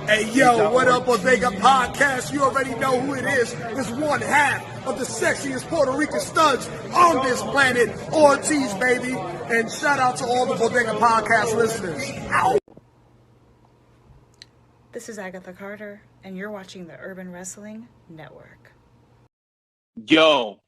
Hey, yo, what up, Bodega Podcast? You already know who it is. It's one half of the sexiest Puerto Rican studs on this planet, Ortiz, baby. And shout out to all the Bodega Podcast listeners. Ow! This is Agatha Carter, and you're watching the Urban Wrestling Network. Yo,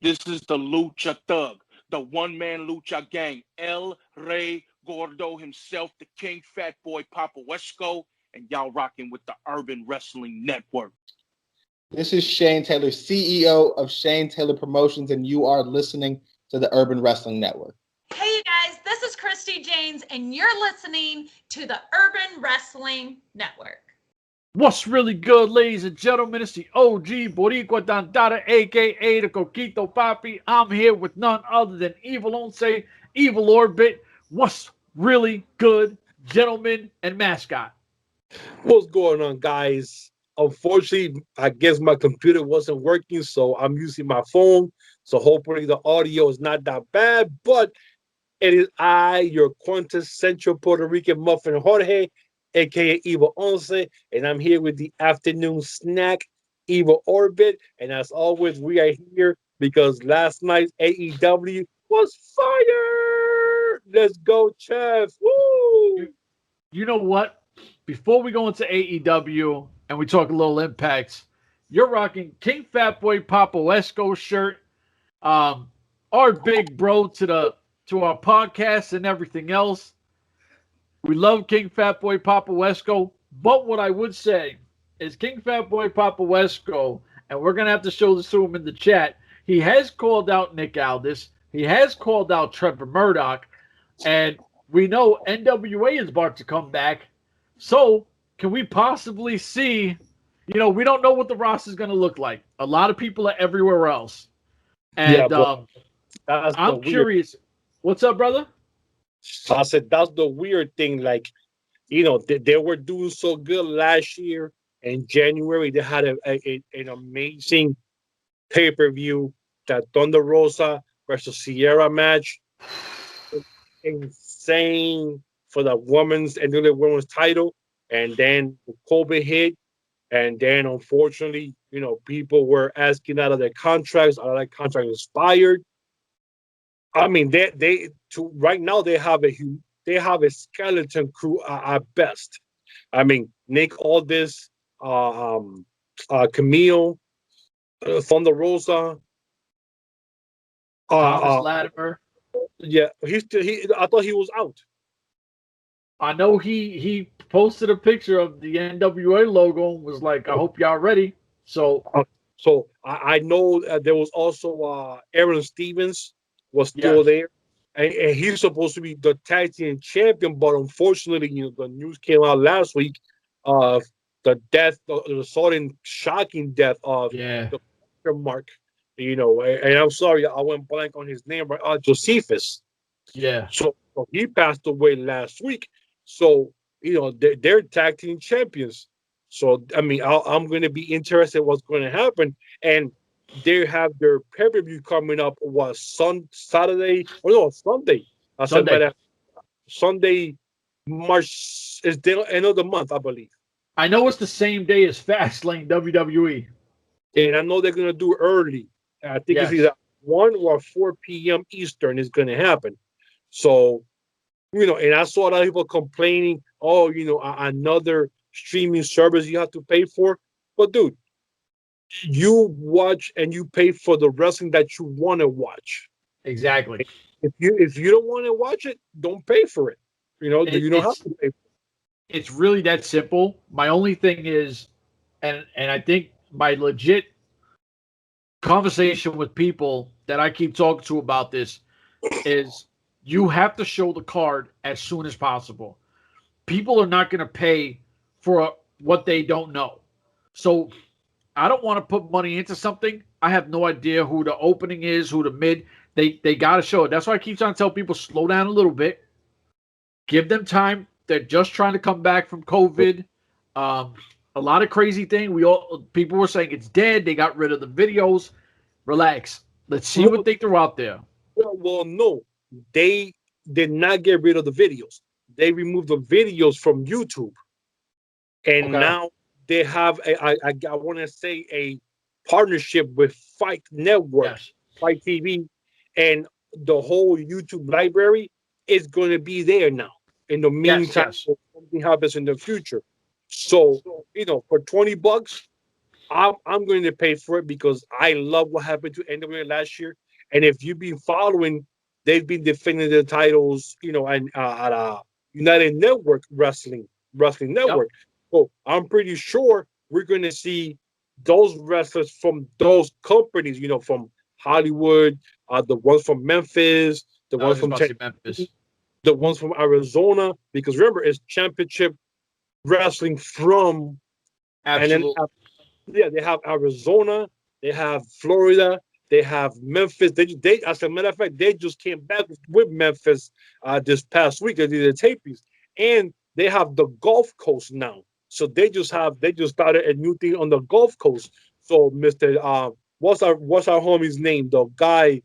this is the Lucha Thug, the one-man Lucha gang, El Rey Gordo himself, the King Fat Boy Papo Esco, and y'all rocking with the Urban Wrestling Network. This is Shane Taylor, CEO of Shane Taylor Promotions, and you are listening to the Urban Wrestling Network. Hey, you guys, this is Christi Jaynes, and you're listening to the Urban Wrestling Network. What's really good, ladies and gentlemen? It's the OG Boricua Dandara, a.k.a. the Coquito Papi. I'm here with none other than Evil Once, Evil Orbit. What's really good, gentlemen and mascot? What's going on, guys? Unfortunately, I guess my computer wasn't working, so I'm using my phone. So hopefully the audio is not that bad, but it is I, your quintessential Puerto Rican muffin Jorge, aka Evil Once, and I'm here with the afternoon snack, Evil Orbit. And as always, we are here because last night's AEW was fire. Let's go, Chef. Woo! You know what? Before we go into AEW and we talk a little impacts, you're rocking King Fat Boy Papo Esco shirt. Our big bro to our podcast and everything else. We love King Fat Boy Papo Esco, but what I would say is King Fat Boy Papo Esco, and we're gonna have to show this to him in the chat. He has called out Nick Aldis. He has called out Trevor Murdoch, and we know N.W.A is about to come back. So, can we possibly see, we don't know what the roster is going to look like. A lot of people are everywhere else. And I'm curious. What's up, brother? I said, that's the weird thing. Like, they were doing so good last year. In January, they had an amazing pay-per-view, that Thunder Rosa versus Sierra match. Insane for the women's and the women's title, and then COVID hit, and then unfortunately, people were asking out of their contracts. Out of that contract expired. I mean, right now they have a skeleton crew at best. I mean, Nick Aldis, Camille, Thunder Rosa, Thomas Latimer. Yeah, I thought he was out. I know he posted a picture of the N.W.A logo and was like, I hope y'all ready. So I know there was also Aaron Stevens was still there. And he's supposed to be the tag team champion, but unfortunately, the news came out last week of the sudden shocking death of the Mark. And I'm sorry, I went blank on his name, but Josephus. Yeah. So he passed away last week. So, they're tag team champions. So, I mean, I'm going to be interested in what's going to happen. And they have their pay-per-view coming up, Sunday. Sunday, March is the end of the month, I believe. I know it's the same day as Fastlane WWE. And I know they're going to do it early. I think it's either 1 or 4 p.m. Eastern is going to happen. So, and I saw a lot of people complaining, another streaming service you have to pay for. But, dude, you watch and you pay for the wrestling that you want to watch. Exactly. If you don't want to watch it, don't pay for it. You don't have to pay for it. It's really that simple. My only thing is, and I think my legit conversation with people that I keep talking to about this is you have to show the card as soon as possible. People are not going to pay for what they don't know. So I don't want to put money into something. I have no idea who the opening is, who the mid. They got to show it. That's why I keep trying to tell people, slow down a little bit. Give them time. They're just trying to come back from COVID. A lot of crazy thing. People were saying it's dead. They got rid of the videos. Relax. Let's see what they throw out there. Well, no. They did not get rid of the videos. They removed the videos from YouTube. and Okay. now they have I want to say a partnership with Fight Network, Yes. Fight TV, and the whole YouTube library is going to be there now. In the Yes. meantime, Yes. if something happens in the future. So, for $20, I'm going to pay for it because I love what happened to N.W.A last year. And if you've been following, they've been defending the titles, and at United Network Wrestling Yep. Network. So I'm pretty sure we're going to see those wrestlers from those companies, from Hollywood, the ones from Memphis, the I was ones just from about to say Memphis. the ones from Arizona, because remember, it's championship wrestling from, and then Absolutely. they have Arizona, they have Florida, they have Memphis. They as a matter of fact, they just came back with Memphis this past week. They did the tapings, and they have the Gulf Coast now. So they just started a new thing on the Gulf Coast. So Mister, what's our homie's name? The guy,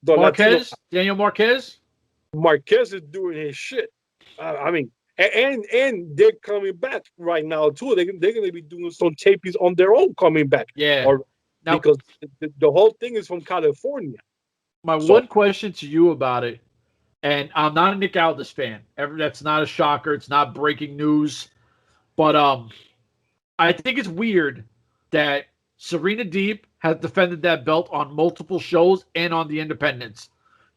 the Latino Marquez, Daniel Marquez. Marquez is doing his shit. I mean, and they're coming back right now too. They're going to be doing some tapings on their own coming back, Yeah. or Now, because the whole thing is from California. my So one question to you about it, and I'm not a Nick Aldis fan. That's not a shocker. It's not breaking news. But I think it's weird that Serena Deeb has defended that belt on multiple shows and on the independents.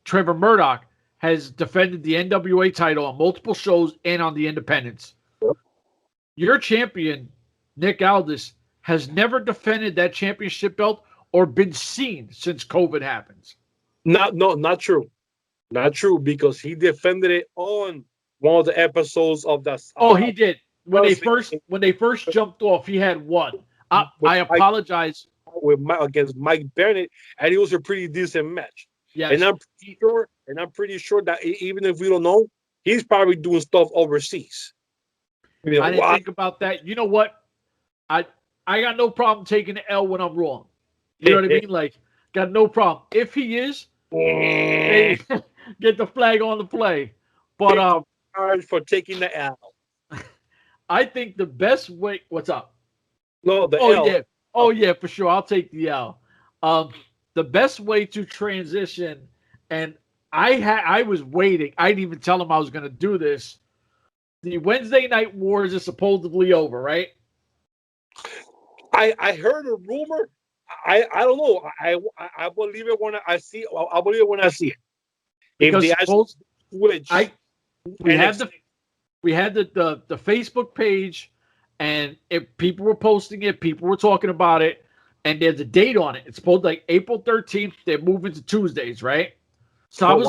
Trevor Murdoch has defended the N.W.A title on multiple shows and on the independents. Your champion, Nick Aldis, has never defended that championship belt or been seen since COVID happens. not true, not true because he defended it on one of the episodes of the Oh, he did. When they wrestling first jumped off, he had one. with I apologize. Against Mike Bennett, and it was a pretty decent match. Yes. And I'm pretty sure that even if we don't know, he's probably doing stuff overseas. I didn't think about that. You know what? I I got no problem taking the L when I'm wrong. You know what I mean? Like, got no problem. If he is, hey, get the flag on the play. But for taking the L. I think the best way. What's up? No, the Oh L. yeah. Oh yeah, for sure. I'll take the L. The best way to transition, and I was waiting. I didn't even tell him I was going to do this. The Wednesday Night Wars is supposedly over, right? I heard a rumor. I don't know. I believe it when I see. I believe it when I see it. If Because they actually switch, we had the Facebook page, and if people were posting it, people were talking about it, and there's a date on it. It's supposed like April 13th. They're moving to Tuesdays, right? So I was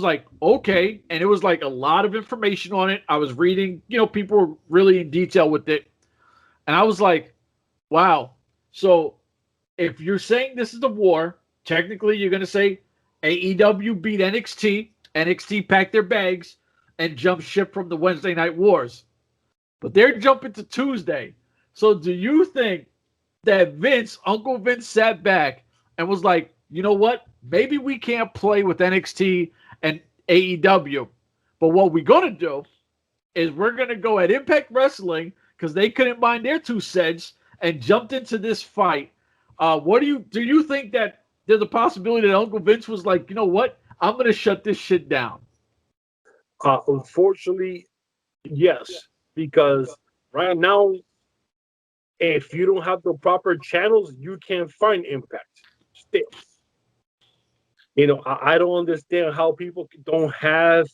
like, okay, and it was like a lot of information on it. I was reading, people were really in detail with it, and I was like, wow. So if you're saying this is the war, technically you're going to say AEW beat NXT. NXT packed their bags and jumped ship from the Wednesday Night Wars. But they're jumping to Tuesday. So do you think that Uncle Vince sat back and was like, you know what? Maybe we can't play with NXT and AEW. But what we're going to do is we're going to go at Impact Wrestling because they couldn't mind their 2 cents and jumped into this fight. Do you think that there's a possibility that Uncle Vince was like, you know what? I'm going to shut this shit down. Unfortunately, yes, because right now, if you don't have the proper channels, you can't find Impact. Still, I don't understand how people don't have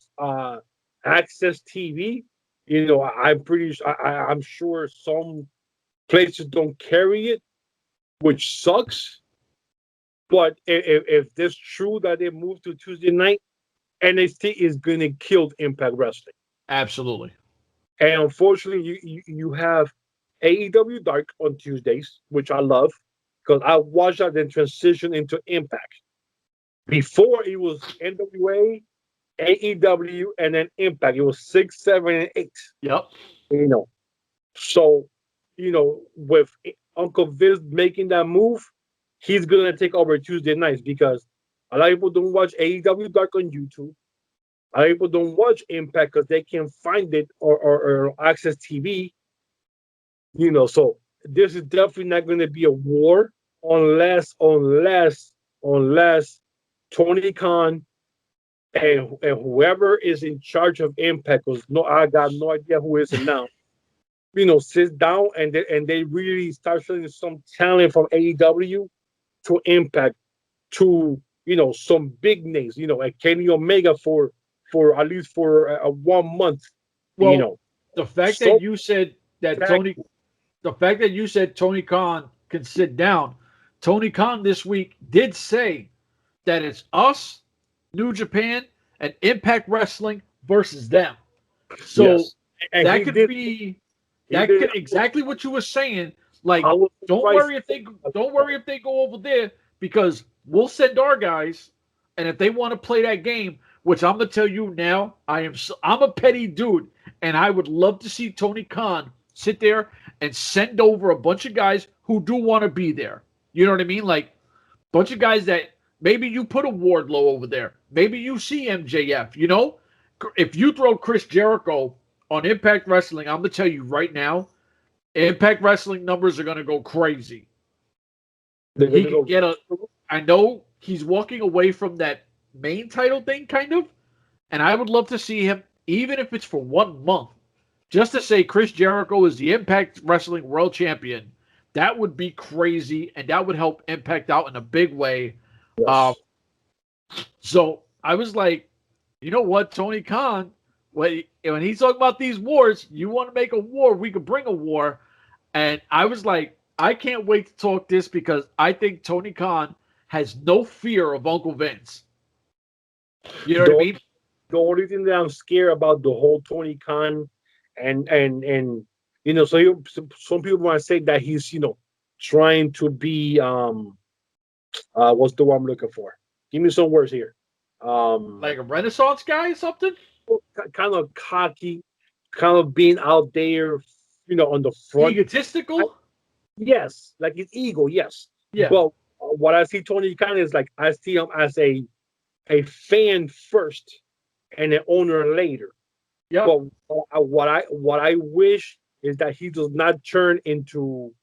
access TV. I'm sure some places don't carry it, which sucks. But if it's true that they moved to Tuesday night, NXT is going to kill Impact Wrestling. Absolutely. And unfortunately, you have AEW Dark on Tuesdays, which I love because I watched that then transition into Impact. Before it was N.W.A, AEW, and then Impact. It was 6, 7, and 8. Yep. So, with Uncle Vince making that move, he's gonna take over Tuesday nights because a lot of people don't watch AEW Dark on YouTube. A lot of people don't watch Impact because they can't find it or access TV. So this is definitely not going to be a war unless Tony Khan and whoever is in charge of Impact, because I got no idea who is it now. Sit down and they really start showing some talent from AEW to Impact to some big names, like Kenny Omega for at least for a 1 month. Well, the fact So that you said that Tony Khan can sit down, Tony Khan this week did say that it's us, New Japan, and Impact Wrestling versus them. So yes. And that he could did- be he that did- could exactly what you were saying. Like, I was don't surprised. worry if they go over there, because we'll send our guys, and if they want to play that game, which I'm gonna tell you now, I'm a petty dude, and I would love to see Tony Khan sit there and send over a bunch of guys who do want to be there. You know what I mean? Like, a bunch of guys that maybe you put a Wardlow over there, maybe you see MJF. If you throw Chris Jericho on Impact Wrestling, I'm gonna tell you right now, Impact Wrestling numbers are gonna go crazy. He can get I know he's walking away from that main title thing, kind of, and I would love to see him, even if it's for 1 month, just to say Chris Jericho is the Impact Wrestling World Champion. That would be crazy, and that would help Impact out in a big way. Yes. So I was like, you know what, Tony Khan, when he's talking about these wars, you want to make a war, we could bring a war. And I was like, I can't wait to talk this, because I think Tony Khan has no fear of Uncle Vince. You know what I mean? The only thing that I'm scared about the whole Tony Khan and so some people want to say that he's trying to be what's the word I'm looking for? Give me some words here. Like a Renaissance guy or something? Kind of cocky, kind of being out there, on the front. Egotistical? Yes, like his ego, yes. Yeah. But what I see Tony Khan is like, I see him as a fan first and an owner later. Yeah. But what I wish is that he does not turn into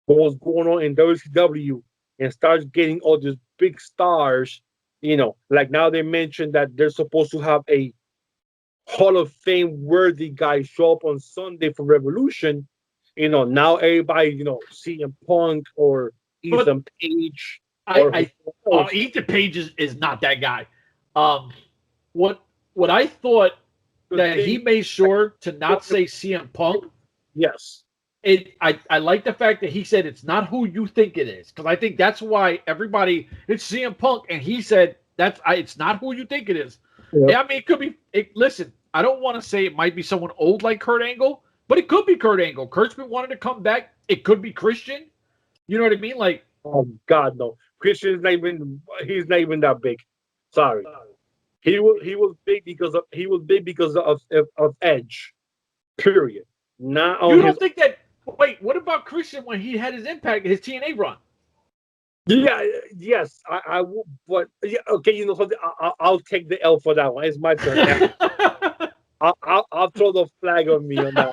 what's going on in WCW and starts getting all these big stars. Like now they mentioned that they're supposed to have a Hall of Fame worthy guy show up on Sunday for Revolution. Now everybody, CM Punk or Ethan Page. Ethan Page is not that guy. What I thought that he made sure to not say CM Punk. Yes. I like the fact that he said it's not who you think it is, because I think that's why everybody, it's CM Punk, and he said it's not who you think it is. Yep. I mean, it could be. Listen, I don't want to say it might be someone old like Kurt Angle, but it could be Kurt Angle. Kurt's been wanting to come back. It could be Christian. You know what I mean? Like, oh God, no. Christian's not even. He's not even that big. Sorry. He was big because of Edge. Period. Not on you don't think that? Wait, what about Christian when he had his Impact, his TNA run? Yeah, yes, I will, but yeah, okay, something. I'll take the L for that one. It's my turn. I'll throw the flag on me on that.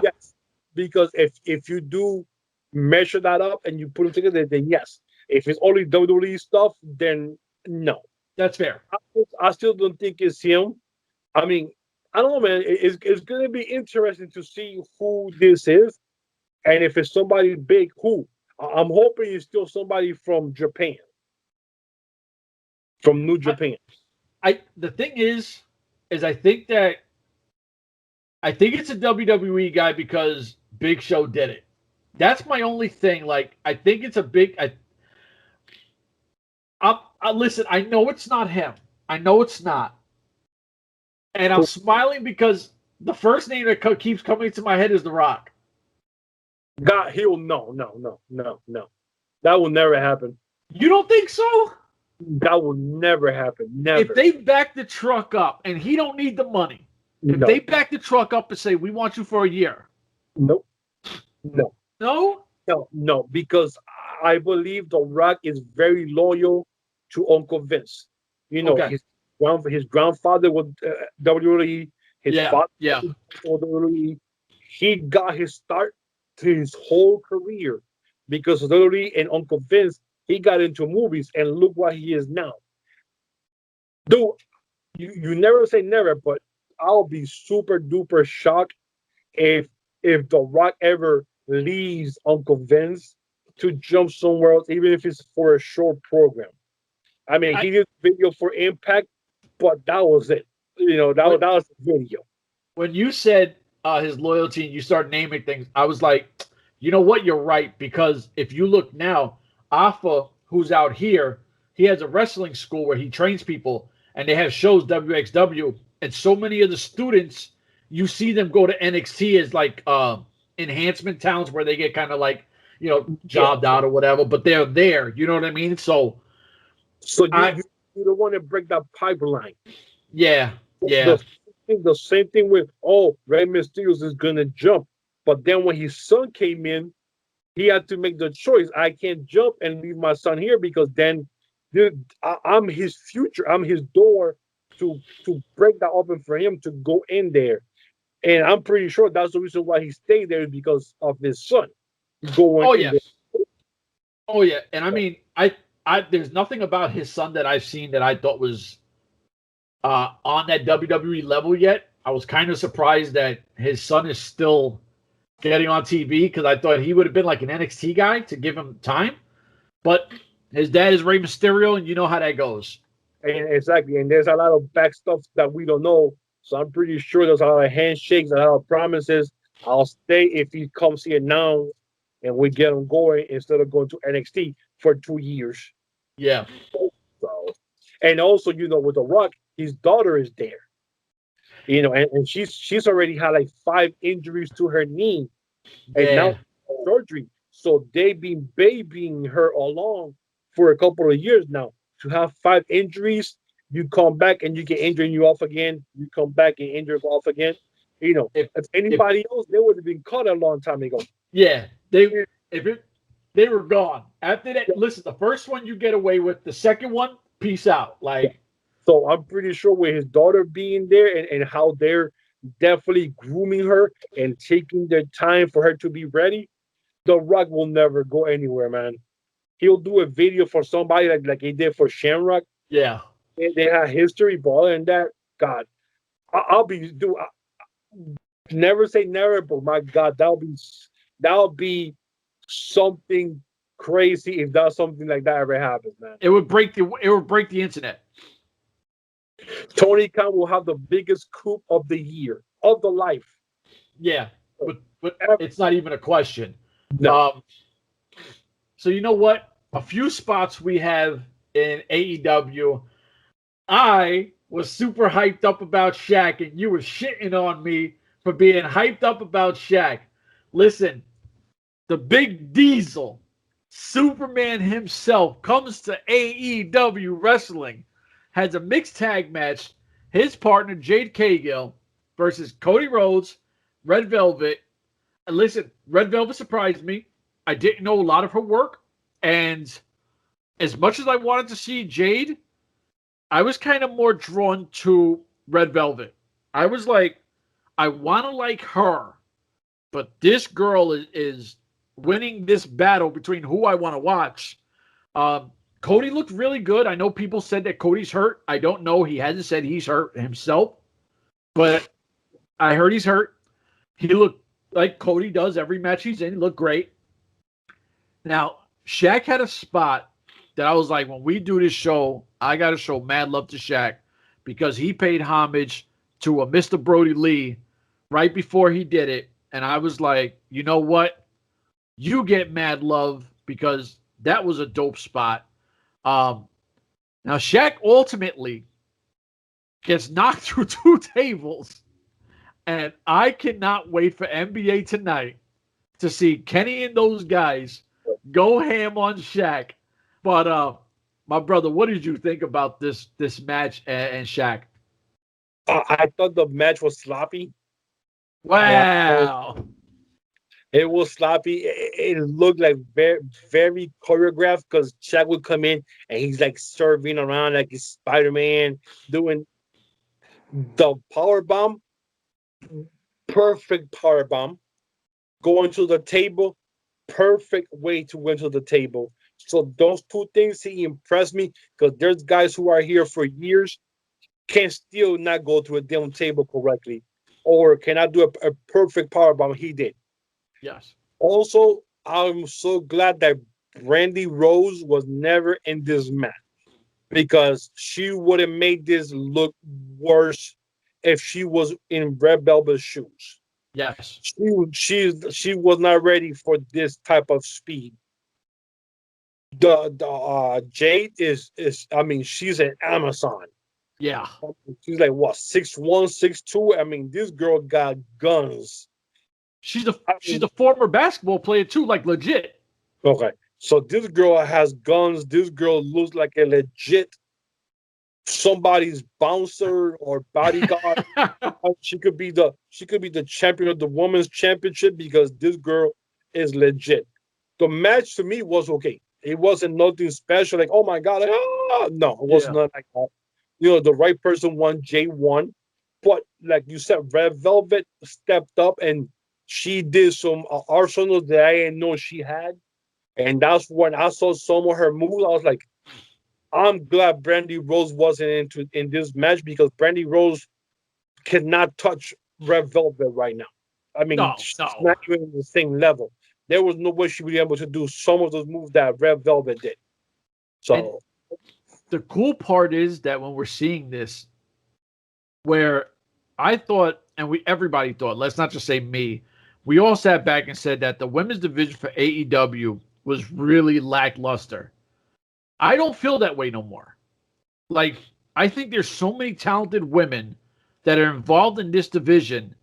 Yes, because if you do measure that up and you put them together, then yes. If it's only WWE stuff, then no. That's fair. I still don't think it's him. I mean, I don't know, man. It's going to be interesting to see who this is, and if it's somebody big, who. I'm hoping it's still somebody from Japan, from New Japan. The thing is I think it's a WWE guy because Big Show did it. That's my only thing. Like, I think it's a big. Listen, I know it's not him. I know it's not. And I'm smiling because the first name that keeps coming to my head is The Rock. God, no. That will never happen. You don't think so? That will never happen. Never. If they back the truck up, and he don't need the money, if they back the truck up and say, we want you for a year. Nope. No? No, because I believe The Rock is very loyal to Uncle Vince. Okay. His grandfather was WWE. His father was WWE. He got his start his whole career because literally and Uncle Vince, he got into movies and look what he is now. Dude, you never say never, but I'll be super duper shocked if The Rock ever leaves Uncle Vince to jump somewhere else, even if it's for a short program. I mean, he did video for Impact, but that was it. You know, that was the video. When you said his loyalty and you start naming things, I was like, you know what? You're right. Because if you look now, Alpha, who's out here, he has a wrestling school where he trains people and they have shows WXW. And so many of the students, you see them go to NXT as like enhancement towns where they get kind of like, you know, jobbed out or whatever, but they're there. You know what I mean? So you don't want to break that pipeline. Yeah. The same thing with, Rey Mysterio is going to jump. But then when his son came in, he had to make the choice. I can't jump and leave my son here because then I'm his future. I'm his door to break that open for him to go in there. And I'm pretty sure that's the reason why he stayed there is because of his son going in there. Oh, yeah. And I mean, I there's nothing about his son that I've seen that I thought was on that WWE level yet. I was kind of surprised that his son is still getting on TV because I thought he would have been like an NXT guy to give him time. But his dad is Rey Mysterio, and you know how that goes. And exactly. And there's a lot of back stuff that we don't know. So I'm pretty sure there's a lot of handshakes, a lot of promises. I'll stay if he comes here now and we get him going instead of going to NXT for 2 years. Yeah. So, and also, you know, with The Rock, his daughter is there. You know, and she's already had like 5 injuries to her knee. And now surgery. So they've been babying her along for a couple of years now. To have 5 injuries, you come back and you get injured and you off again. You come back and injured off again. You know, if anybody else, they would have been caught a long time ago. Yeah, they were gone. After that, listen, the first one you get away with, the second one, peace out. Like, so I'm pretty sure with his daughter being there and how they're definitely grooming her and taking their time for her to be ready, The Rock will never go anywhere, man. He'll do a video for somebody like he did for Shamrock. Yeah. They have history, but other than that, God, I'll be never say never, but my God, that'll be something crazy if that something like that ever happens, man. It would break the internet. Tony Khan will have the biggest coup of the year, of the life. Yeah, but it's not even a question. No. So you know what? A few spots we have in AEW. I was super hyped up about Shaq, and you were shitting on me for being hyped up about Shaq. Listen, the Big Diesel, Superman himself, comes to AEW Wrestling, has a mixed tag match. His partner, Jade Cagill, versus Cody Rhodes, Red Velvet. And listen, Red Velvet surprised me. I didn't know a lot of her work. And as much as I wanted to see Jade, I was kind of more drawn to Red Velvet. I was like, I want to like her, but this girl is winning this battle between who I want to watch. Cody looked really good. I know people said that Cody's hurt. I don't know. He hasn't said he's hurt himself, but I heard he's hurt. He looked like Cody does every match he's in. He looked great. Now, Shaq had a spot that I was like, when we do this show, I got to show mad love to Shaq because he paid homage to a Mr. Brody Lee right before he did it. And I was like, you know what? You get mad love because that was a dope spot. Now, Shaq ultimately gets knocked through 2 tables. And I cannot wait for NBA tonight to see Kenny and those guys go ham on Shaq. But my brother, what did you think about this match and Shaq? I thought the match was sloppy. Wow. It was sloppy. It looked like very, very choreographed because Shaq would come in and he's like serving around like he's Spider-Man, doing the power bomb. Perfect power bomb. going to the table, perfect way to win to the table. So those two things, he impressed me because there's guys who are here for years can still not go to a damn table correctly or cannot do a perfect powerbomb. He did. Yes. Also, I'm so glad that Brandy Rose was never in this match because she would have made this look worse if she was in Red Velvet shoes. Yes. She was not ready for this type of speed. The Jade is I mean, she's an Amazon. Yeah. She's like what, 6'1", 6'2"? I mean, this girl got guns. She's a former basketball player too, like legit. Okay. So this girl has guns. This girl looks like a legit somebody's bouncer or bodyguard. She could be the champion of the women's championship because this girl is legit. The match to me was okay. It wasn't nothing special, like, oh my god, like, no, it was not like that. You know, the right person won, Jay won. But like you said, Red Velvet stepped up and she did some arsenals that I didn't know she had. And that's when I saw some of her moves. I was like, I'm glad Brandy Rose wasn't in this match because Brandy Rose cannot touch Red Velvet right now. I mean, she's not even in the same level. There was no way she would be able to do some of those moves that Red Velvet did. So and the cool part is that when we're seeing this, where I thought, and everybody thought, let's not just say me, we all sat back and said that the women's division for AEW was really lackluster. I don't feel that way no more. Like, I think there's so many talented women that are involved in this division.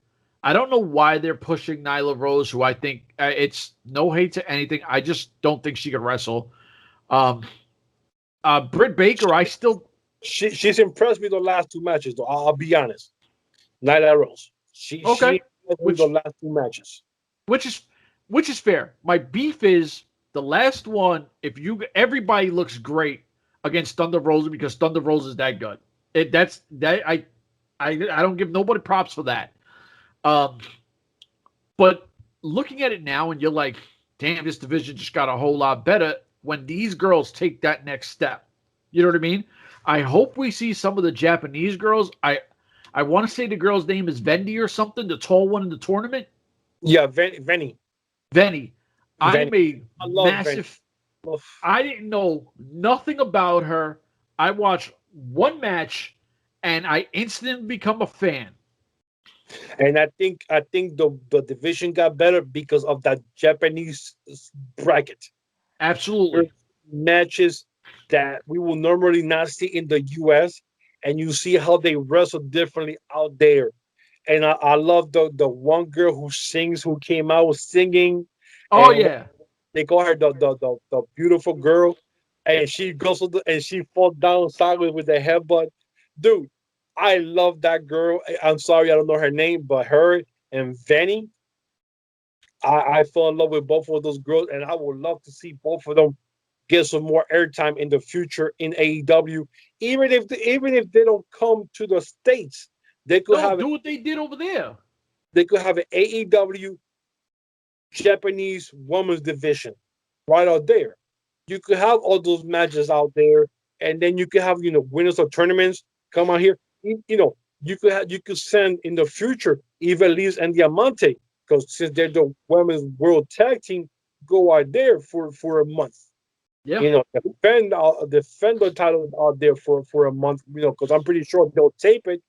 I don't know why they're pushing Nyla Rose, who I think it's no hate to anything. I just don't think she could wrestle. Britt Baker, she's impressed me the last two matches, though. I'll be honest. Nyla Rose. She the last two matches. Which is fair. My beef is the last one, everybody looks great against Thunder Rosa because Thunder Rosa is that good. I don't give nobody props for that. But looking at it now and you're like, damn, this division just got a whole lot better when these girls take that next step. You know what I mean? I hope we see some of the Japanese girls. I want to say the girl's name is Vendi or something, the tall one in the tournament. Yeah, Venny. I'm a massive. Venny. I didn't know nothing about her. I watched one match, and I instantly become a fan. And I think the division got better because of that Japanese bracket. Absolutely. Matches that we will normally not see in the US, and you see how they wrestle differently out there. And I love the one girl who sings, who came out singing. Oh yeah. They call her the beautiful girl. And she goes and she falls down sideways with the headbutt. Dude, I love that girl. I'm sorry, I don't know her name, but her and Vanny, I fell in love with both of those girls, and I would love to see both of them get some more airtime in the future in AEW. Even if they don't come to the States, they could do what they did over there. They could have an AEW Japanese women's division right out there. You could have all those matches out there, and then you could have winners of tournaments come out here. You could send in the future Ivelisse and Diamante, because since they're the women's world tag team, go out there for a month. Yeah. Defend the title out there for a month. Because I'm pretty sure they'll tape it.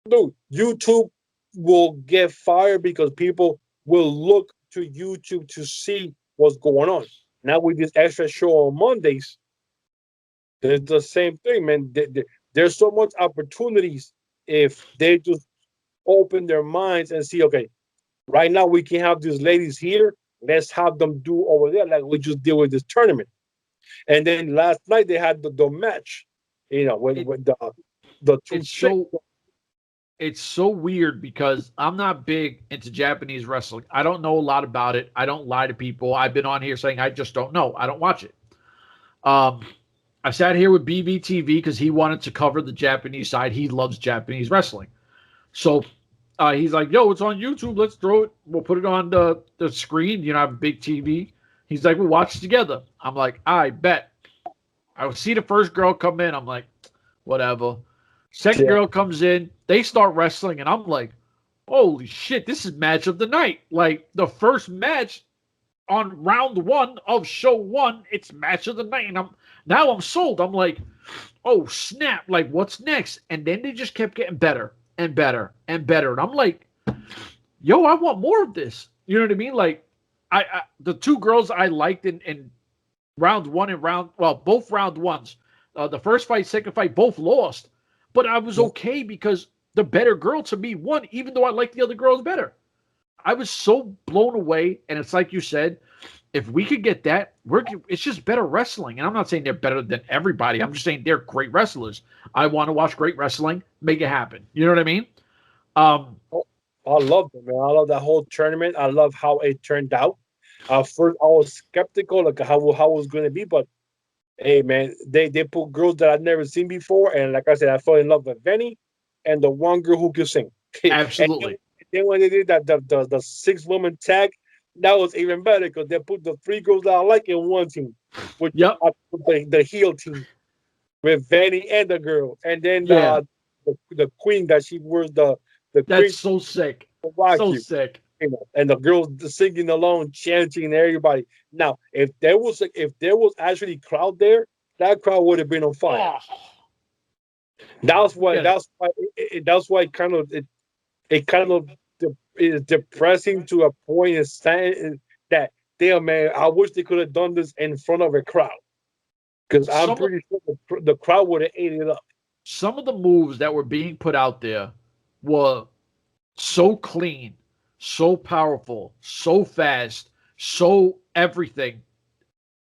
Dude, YouTube will get fired because people will look to YouTube to see what's going on. Now with this extra show on Mondays, there's the same thing, man. There's so much opportunities if they just open their minds and see, okay, right now we can have these ladies here. Let's have them do over there like we just did with this tournament. And then last night they had the match, with the two. It's so weird because I'm not big into Japanese wrestling. I don't know a lot about it. I don't lie to people. I've been on here saying I just don't know. I don't watch it. I sat here with BBTV because he wanted to cover the Japanese side. He loves Japanese wrestling. So He's like, yo, it's on YouTube. Let's throw it. We'll put it on the screen. You know, I have a big TV. He's like, we'll watch it together. I'm like, I bet. I would see the first girl come in. I'm like, whatever. Second girl comes in. They start wrestling, and I'm like, holy shit, this is match of the night. Like, the first match on round 1 of show 1, it's match of the night. And I'm sold. I'm like, oh, snap. Like, what's next? And then they just kept getting better and better and better. And I'm like, yo, I want more of this. You know what I mean? Like, I the two girls I liked in round 1 and both round 1s. The first fight, second fight, both lost. But I was okay because the better girl to me won, even though I liked the other girls better. I was so blown away. And it's like you said, if we could get that, it's just better wrestling. And I'm not saying they're better than everybody. I'm just saying they're great wrestlers. I want to watch great wrestling. Make it happen. You know what I mean? I love it, man. I love that whole tournament. I love how it turned out. First, I was skeptical like how it was going to be, but hey, man, they put girls that I've never seen before, and like I said, I fell in love with Venny and the one girl who could sing. Absolutely. And then when they did that the 6-woman tag, that was even better because they put the 3 girls that I like in one team, which the heel team with Venny and the girl, and then the queen that she was the that's queen. So sick. So sick. You know, and the girls singing along, chanting, and everybody. Now, if there was actually crowd there, that crowd would have been on fire. Oh. That's why it kind of is depressing to a point in saying that, damn, man, I wish they could have done this in front of a crowd, because I'm pretty sure the crowd would have ate it up. Some of the moves that were being put out there were so clean, so powerful, so fast, so everything.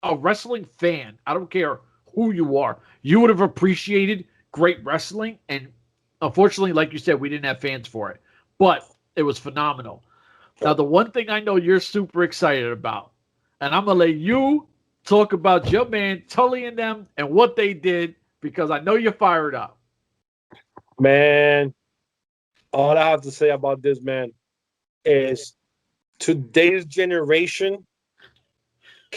A wrestling fan, I don't care who you are, you would have appreciated great wrestling. And unfortunately, like you said, we didn't have fans for it, but it was phenomenal. Now, the one thing I know you're super excited about, and I'm going to let you talk about your man Tully and them and what they did, because I know you're fired up. Man, all I have to say about this, man, is today's generation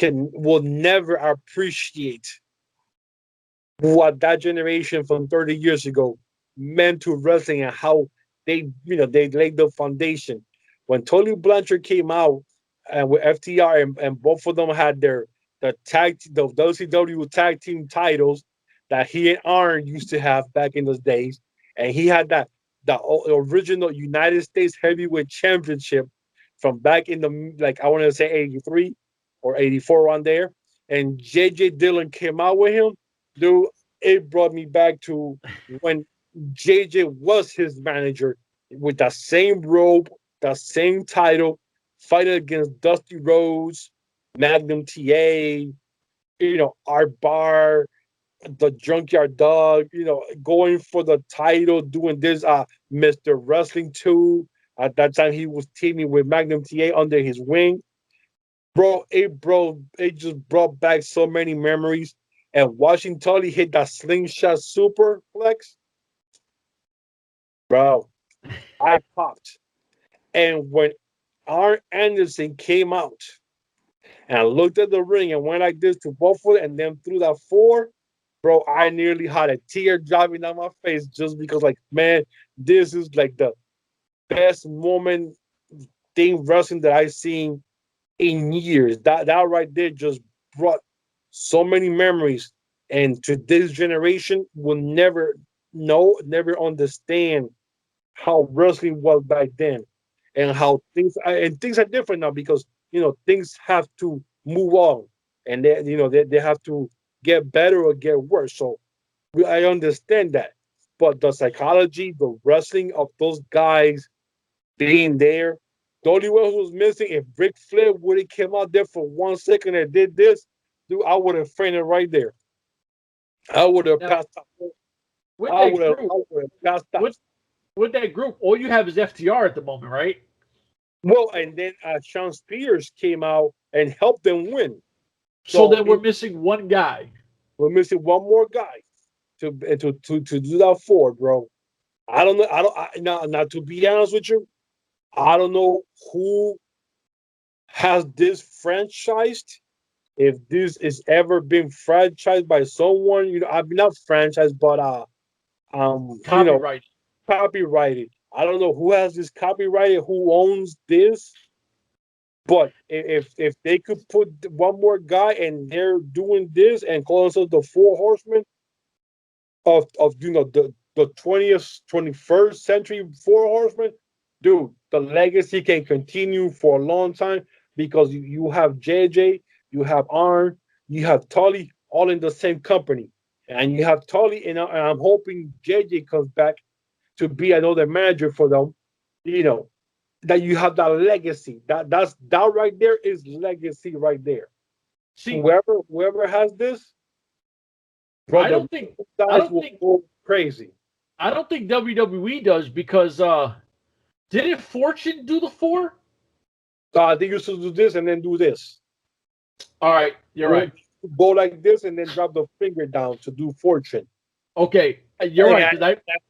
will never appreciate what that generation from 30 years ago meant to wrestling and how they laid the foundation. When Tully Blanchard came out and with FTR and both of them had the WCW tag team titles that he and Arn used to have back in those days, and he had the original United States Heavyweight Championship from back in I want to say 83 or 84 on there, and JJ Dillon came out with him, dude. It brought me back to when JJ was his manager with that same robe, that same title, fighting against Dusty Rhodes, Magnum TA, Art Bar, the Junkyard Dog, going for the title, doing this, Mr. Wrestling 2. At that time, he was teaming with Magnum TA under his wing. Bro, it just brought back so many memories. And watching Tully hit that slingshot superplex, bro, I popped. And when Arn Anderson came out and I looked at the ring and went like this to both of them and then threw that 4, bro, I nearly had a tear dropping down my face just because, man, this is the best moment thing wrestling that I've seen in years. That right there just brought so many memories, and today's generation will never understand how wrestling was back then, and how things are different now because things have to move on, and they have to get better or get worse. So I understand that, but the psychology, the wrestling of those guys being there, the only one who was missing, if Ric Flair would have came out there for 1 second and did this, dude, I would have fainted right there. I would have passed out. With that group, all you have is FTR at the moment, right? Well, and then Sean Spears came out and helped them win. So then we're missing one guy. We're missing one more guy to do that for, bro. I don't know. Not to be honest with you, I don't know who has this franchised. If this is ever been franchised by someone, I mean not franchised, but Copyright. copyrighted. I don't know who has this copyrighted, who owns this. But if they could put one more guy and they're doing this and call themselves the Four Horsemen of the 20th 21st century Four Horsemen, dude, the legacy can continue for a long time because you have JJ, you have Arn, you have Tully, all in the same company, and you have Tully, and I'm hoping JJ comes back to be another manager for them. You know, that you have that legacy. That right there is legacy right there. See, Whoever has this, brother, I don't think guys will go crazy. I don't think WWE does because didn't Fortune do the 4? They used to do this and then do this. All right, you're right. Go like this and then drop the finger down to do Fortune. Okay, you're right.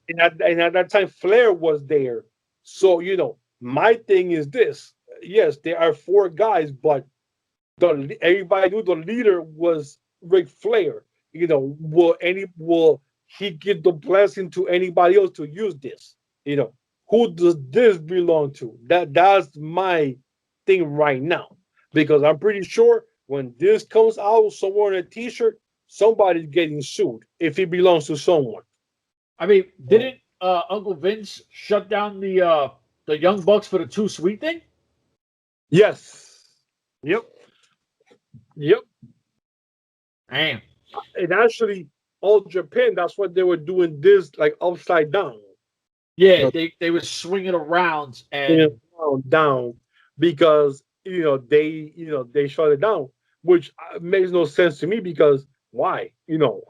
And at that time, Flair was there. So my thing is this: yes, there are 4 guys, but everybody knew the leader was Ric Flair. Will he give the blessing to anybody else to use this? Who does this belong to? That's my thing right now, because I'm pretty sure when this comes out somewhere in a T-shirt, somebody's getting sued if it belongs to someone. I mean, didn't Uncle Vince shut down the Young Bucks for the Too Sweet thing? Yes. Yep. Damn. And actually, all Japan, that's what they were doing this like upside down. Yeah, they were swinging around and down because they shut it down, which makes no sense to me because why?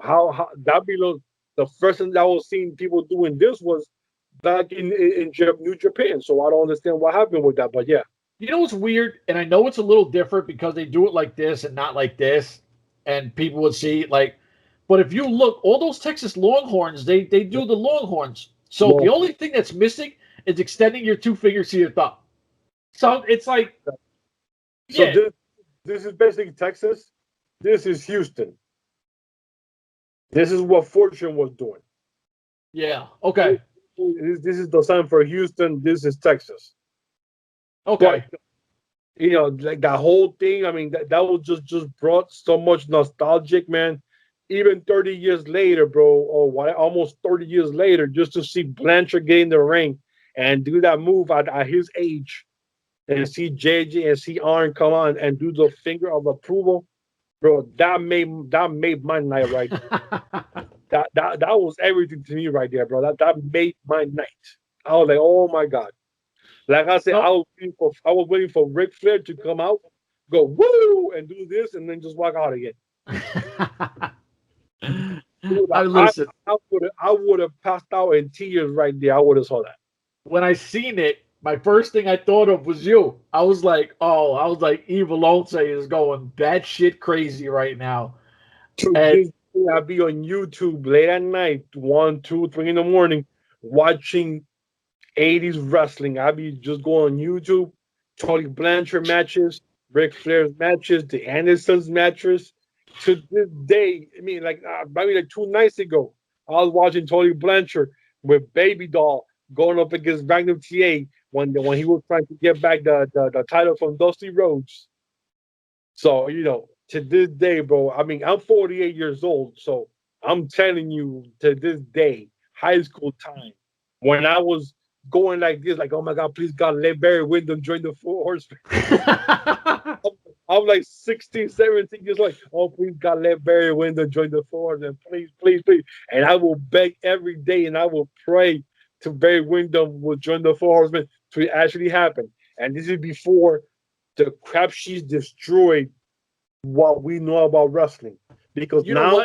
How that below the first thing that I was seeing people doing this was back in New Japan. So I don't understand what happened with that. But yeah. You know what's weird? And I know it's a little different because they do it like this and not like this. And people would see but if you look, all those Texas Longhorns, they do the Longhorns. So the only thing that's missing is extending your 2 fingers to your thumb. So it's like, so this is basically Texas. This is Houston. This is what Fortune was doing. Yeah. Okay. This is the sign for Houston. This is Texas. Okay. But, like that whole thing. I mean, that was just brought so much nostalgic, man. Even 30 years later, bro, or what? Almost 30 years later, just to see Blanchard get in the ring and do that move at his age, and see JJ and see Arn come on and do the finger of approval, bro. That made my night right there. that was everything to me right there, bro. That made my night. I was like, oh my god. Like I said, I was waiting for Ric Flair to come out, go woo, and do this, and then just walk out again. Dude, I would have passed out in tears right there. I would have saw that. When I seen it, my first thing I thought of was you. I was like, Evil Once is going batshit crazy right now. I'd be on YouTube late at night, 1, 2, 3 in the morning, watching 80s wrestling. I'd be just going on YouTube, Tully Blanchard matches, Ric Flair's matches, the Andersons matches. To this day, I mean, maybe 2 nights ago, I was watching Tully Blanchard with Baby Doll going up against Magnum TA when he was trying to get back the title from Dusty Rhodes. So, to this day, bro, I mean, I'm 48 years old, so I'm telling you, to this day, high school time, when I was going like this, like, oh my God, please God, let Barry Windham join the Four Horsemen. I'm like 16, 17 years old. Oh, please God, let Barry Windham join the Four Horsemen. Please, please, please. And I will beg every day and I will pray to Barry Windham will join the Four Horsemen to actually happen. And this is before the crap sheets destroyed what we know about wrestling. Because now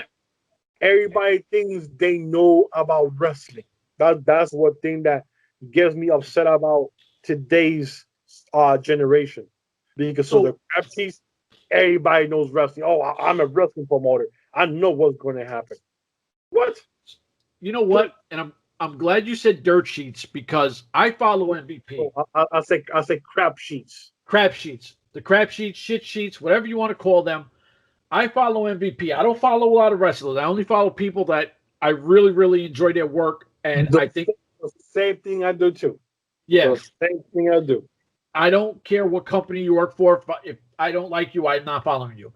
everybody thinks they know about wrestling. That's one thing that gets me upset about today's generation. Because the crap sheets, everybody knows wrestling. Oh, I'm a wrestling promoter. I know what's going to happen. What? You know what? And I'm glad you said dirt sheets because I follow MVP. I'll say crap sheets. Crap sheets. The crap sheets, shit sheets, whatever you want to call them. I follow MVP. I don't follow a lot of wrestlers. I only follow people that I really, really enjoy their work. And I think The same thing I do too. yeah, The same thing I do. I don't care what company you work for. If I don't like you, I'm not following you.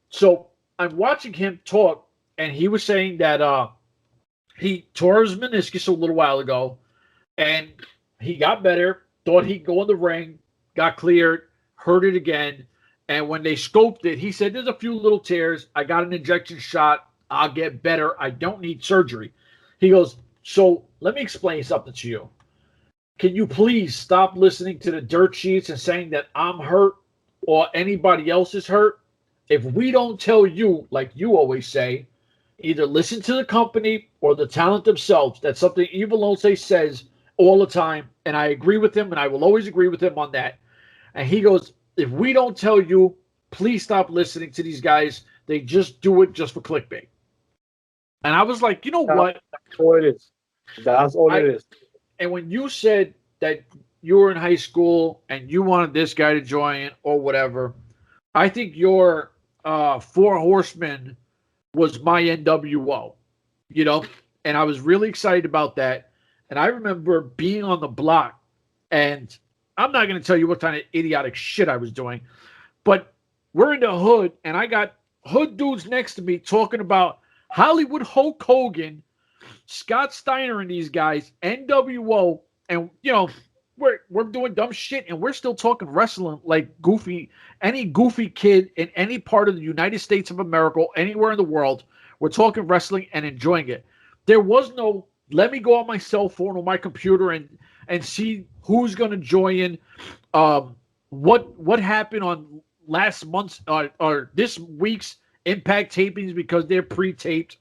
So I'm watching him talk, and he was saying that he tore his meniscus a little while ago, and he got better, thought he'd go in the ring, got cleared, hurt it again. And when they scoped it, he said, there's a few little tears. I got an injection shot. I'll get better. I don't need surgery. He goes, so let me explain something to you. Can you please stop listening to the dirt sheets and saying that I'm hurt or anybody else is hurt? If we don't tell you, like you always say, either listen to the company or the talent themselves. That's something Evil Once says all the time, and I agree with him, and I will always agree with him on that. And he goes, if we don't tell you, please stop listening to these guys. They just do it just for clickbait. And I was like, you know what? That's all it is. That's all it is. And when you said that you were in high school and you wanted this guy to join or whatever, I think your Four Horsemen was my N.W.A, you know, and I was really excited about that. And I remember being on the block, and I'm not going to tell you what kind of idiotic shit I was doing, but we're in the hood, and I got hood dudes next to me talking about Hollywood Hulk Hogan, Scott Steiner, and these guys, N.W.A, and you know, we're doing dumb shit, and we're still talking wrestling like goofy. Any goofy kid in any part of the United States of America, anywhere in the world, we're talking wrestling and enjoying it. There was no, let me go on my cell phone or my computer and see who's going to join. What happened on last month's or this week's Impact tapings because they're pre-taped.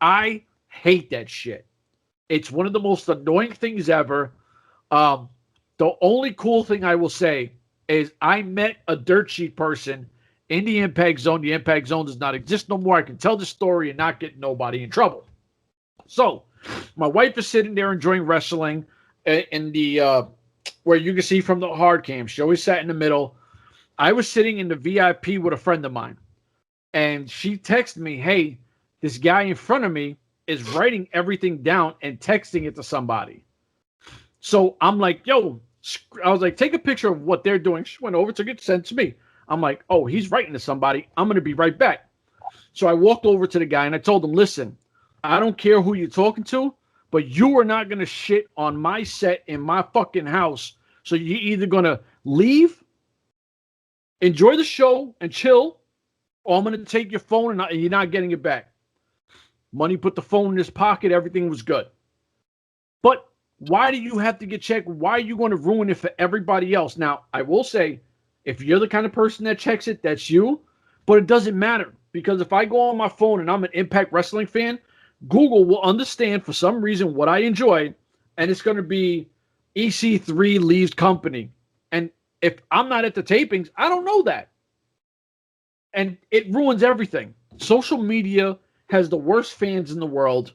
I hate that shit. It's one of the most annoying things ever. The only cool thing I will say is I met a dirt sheet person in the Impact Zone. The Impact Zone does not exist no more. I can tell the story and not get nobody in trouble. So my wife is sitting there enjoying wrestling in the where you can see from the hard cam. She always sat in the middle. I was sitting in the VIP with a friend of mine, and she texted me, hey, this guy in front of me is writing everything down and texting it to somebody. So I'm like, yo, I was like, take a picture of what they're doing. She went over, took it, sent it to me. I'm like, oh, he's writing to somebody. I'm going to be right back. So I walked over to the guy and I told him, listen, I don't care who you're talking to, but you are not going to shit on my set in my fucking house. So you're either going to leave, enjoy the show and chill, or I'm going to take your phone and you're not getting it back. Money put the phone in his pocket. Everything was good. But why do you have to get checked? Why are you going to ruin it for everybody else? Now, I will say, if you're the kind of person that checks it, that's you. But it doesn't matter. Because if I go on my phone and I'm an Impact Wrestling fan, Google will understand for some reason what I enjoy. And it's going to be EC3 leaves company. And if I'm not at the tapings, I don't know that. And it ruins everything. Social media has the worst fans in the world.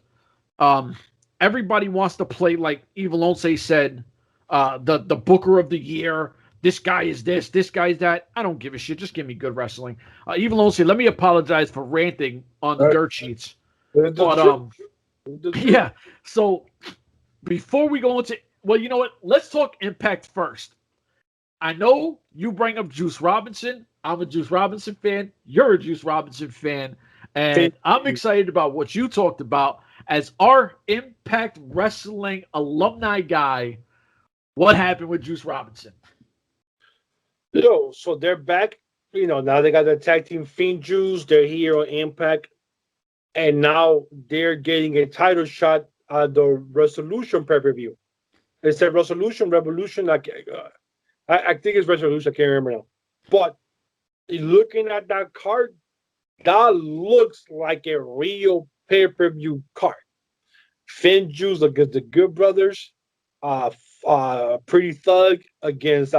Everybody wants to play like Evil Once said, the Booker of the Year. This guy is this guy is that. I don't give a shit. Just give me good wrestling. Evil Once, let me apologize for ranting on the dirt sheets. But yeah. So before we go into, well, you know what? Let's talk Impact first. I know you bring up Juice Robinson. I'm a Juice Robinson fan. You're a Juice Robinson fan. And I'm excited about what you talked about as our Impact Wrestling alumni guy. What happened with Juice Robinson? So they're back. You know, now they got the tag team Fiend Juice. They're here on Impact. And now they're getting a title shot at the Resolution pay-per-view. It's a Resolution, Revolution. I think it's Resolution. I can't remember now. But looking at that card, that looks like a real pay-per-view card. Finn Juice against the Good Brothers. Pretty Thug against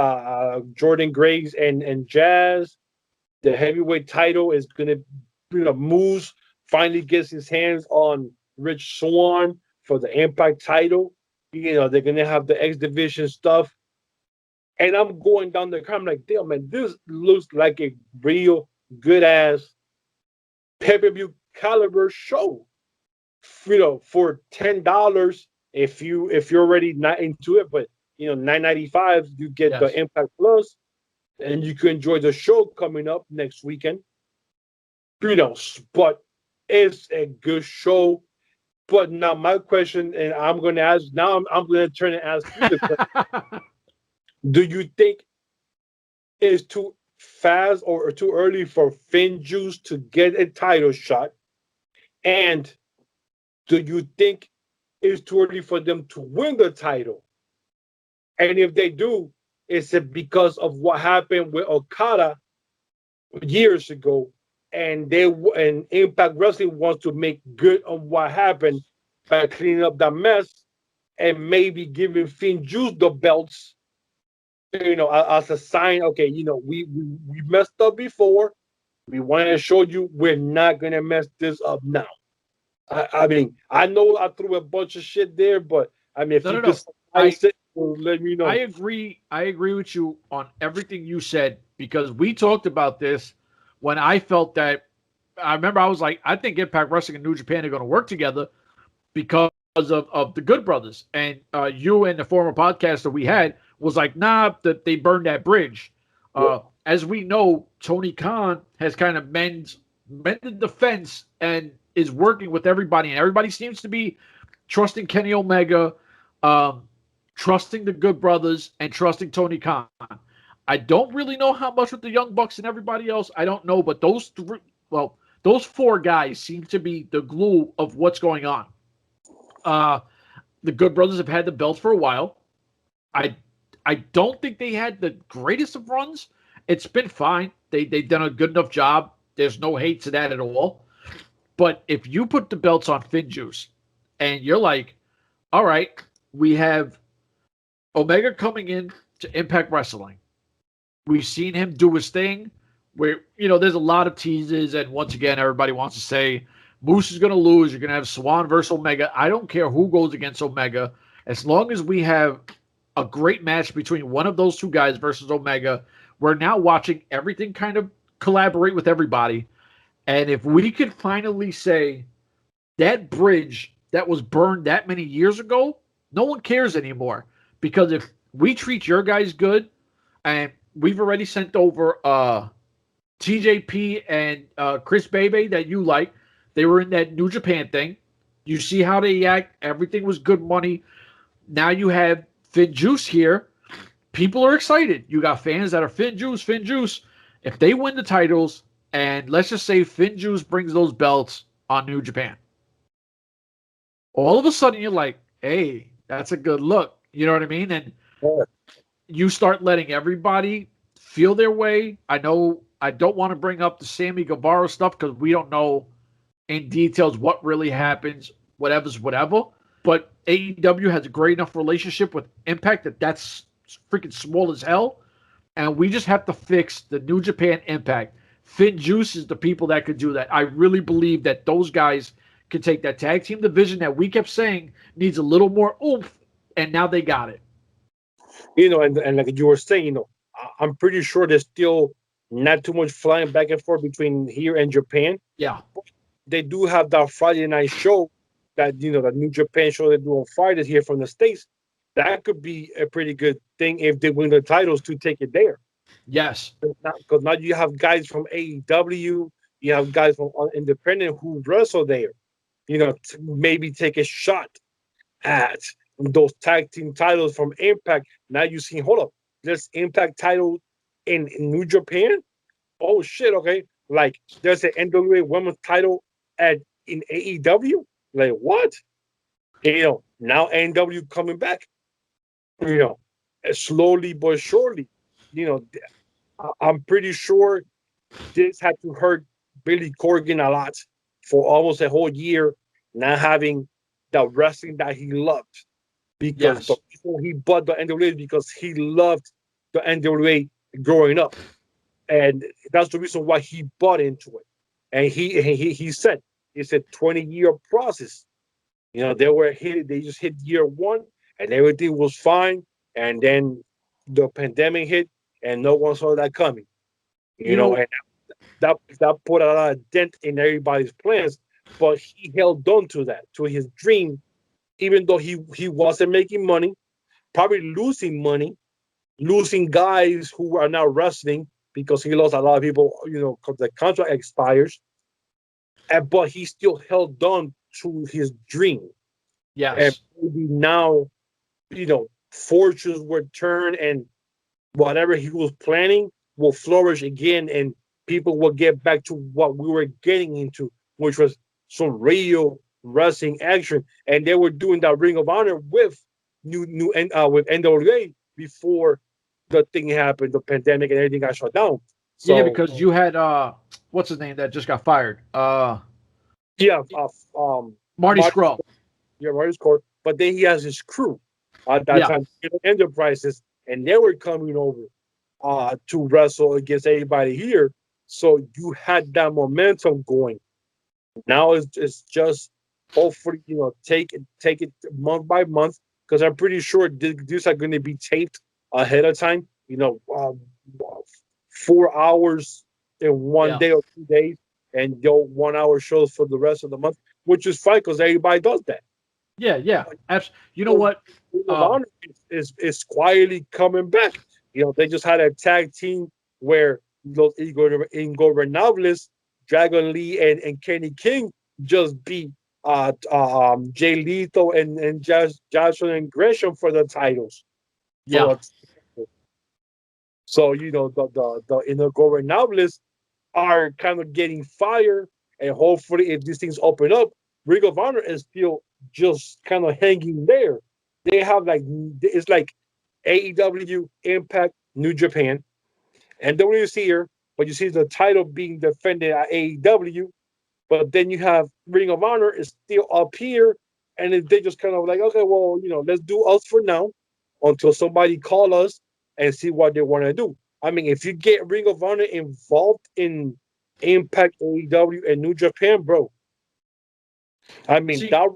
Jordan Graves and Jazz. The heavyweight title is going to, Moose finally gets his hands on Rich Swann for the Impact title. They're gonna have the X Division stuff. And I'm going down the car. I'm like, damn, man, this looks like a real good ass pay-per-view caliber show. For $10, if you're already not into it, but $9.95, you get the Impact Plus, and you can enjoy the show coming up next weekend. But it's a good show. But now my question, and I'm going to ask now, I'm going to turn and ask you the question. Do you think it's too fast or too early for Finn Juice to get a title shot? And do you think it's too early for them to win the title? And if they do, is it because of what happened with Okada years ago? And Impact Wrestling wants to make good on what happened by cleaning up that mess and maybe giving Finn Juice the belts, as a sign. Okay, we messed up before. We want to show you we're not gonna mess this up now. I mean, I know I threw a bunch of shit there, but I mean, if you could let me know. I agree with you on everything you said, because we talked about this when I felt that. I remember I was like, I think Impact Wrestling and New Japan are going to work together because of the Good Brothers. And you and the former podcaster we had was like, nah, that they burned that bridge. As we know, Tony Khan has kind of mended the fence and is working with everybody, and everybody seems to be trusting Kenny Omega, trusting the Good Brothers, and trusting Tony Khan. I don't really know how much with the Young Bucks and everybody else. I don't know, but those four guys seem to be the glue of what's going on. The Good Brothers have had the belts for a while. I don't think they had the greatest of runs. It's been fine. They've done a good enough job. There's no hate to that at all. But if you put the belts on Finn Juice and you're like, all right, we have Omega coming in to Impact Wrestling. We've seen him do his thing where, there's a lot of teases. And once again, everybody wants to say Moose is going to lose. You're going to have Swan versus Omega. I don't care who goes against Omega. As long as we have a great match between one of those two guys versus Omega, we're now watching everything kind of collaborate with everybody. And if we could finally say that bridge that was burned that many years ago, no one cares anymore. Because if we treat your guys good, and we've already sent over TJP and Chris Bebe that you like, they were in that New Japan thing. You see how they act. Everything was good money. Now you have Finn Juice here. People are excited. You got fans that are Finn Juice. If they win the titles, and let's just say Finn Juice brings those belts on New Japan, all of a sudden you're like, hey, that's a good look. You know what I mean? And you start letting everybody feel their way. I know I don't want to bring up the Sammy Guevara stuff because we don't know in details what really happens, whatever. But AEW has a great enough relationship with Impact that's freaking small as hell. And we just have to fix the New Japan Impact. Finn Juice is the people that could do that. I really believe that those guys can take that tag team division that we kept saying needs a little more oomph, and now they got it. And like you were saying, I'm pretty sure there's still not too much flying back and forth between here and Japan. Yeah. They do have that Friday night show that, that New Japan show they do on Fridays here from the States. That could be a pretty good thing if they win the titles to take it there. Yes. Because now you have guys from AEW, you have guys from Independent who wrestle there, to maybe take a shot at those tag team titles from Impact. Now you see, hold up, there's Impact title in New Japan? Oh, shit, okay. Like, there's an N.W.A women's title in AEW? Like, what? Now N.W coming back. Slowly but surely. I'm pretty sure this had to hurt Billy Corgan a lot for almost a whole year, not having the wrestling that he loved. Because the reason he bought the NWA is because he loved the NWA growing up. And that's the reason why he bought into it. And he said, it's a 20-year process. You know, they were hit. They just hit year one, and everything was fine. And then the pandemic hit, and no one saw that coming. You know, and that put a lot of dent in everybody's plans. But he held on to that, to his dream, even though he wasn't making money, probably losing money, losing guys who are now wrestling because he lost a lot of people, you know, because the contract expires. But he still held on to his dream. Yes. And maybe now, you know, fortunes will turn and whatever he was planning will flourish again, and people will get back to what we were getting into, which was some real wrestling action. And they were doing that Ring of Honor with with N.W.A. before the thing happened, the pandemic and everything got shut down. So, yeah, because you had what's his name that just got fired? yeah, Marty Scurll. Yeah, Marty Scurll. But then he has his crew at that Yeah. time, Enterprises, and they were coming over to wrestle against everybody here. So you had that momentum going. Now it's just hopefully, you know, take it month by month, because I'm pretty sure these are going to be taped ahead of time. You know, 4 hours in one day or 2 days, and 1 hour shows for the rest of the month, which is fine because everybody does that. Yeah. You know what? Honor is quietly coming back. You know, they just had a tag team where Los Ingobernables, Dragon Lee and Kenny King just beat Jay Lethal and Joshua and Gresham for the titles. Yeah. So you know the Ingobernables are kind of getting fire, and hopefully, if these things open up, Ring of Honor is still just kind of hanging there. They have it's like AEW, Impact, New Japan, and NWA here, but you see the title being defended at AEW, but then you have Ring of Honor is still up here, and they just kind of like, okay, well, you know, let's do us for now until somebody call us and see what they want to do. I mean, if you get Ring of Honor involved in Impact, AEW, and New Japan, bro, I mean, that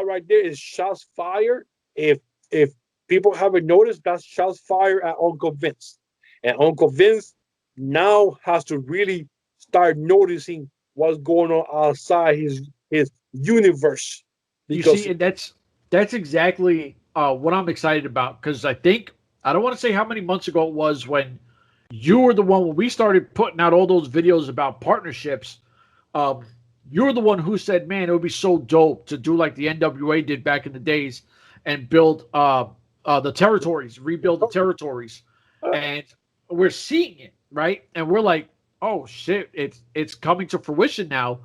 right there is shots fired. If people haven't noticed, that's shots fired at Uncle Vince. And Uncle Vince now has to really start noticing what's going on outside his universe. You see, and that's exactly what I'm excited about, because I don't want to say how many months ago it was when you were the one when we started putting out all those videos about partnerships. You were the one who said, man, it would be so dope to do like the N.W.A. did back in the days and build the territories, rebuild the territories. And we're seeing it, right? And we're like, oh shit, it's coming to fruition now.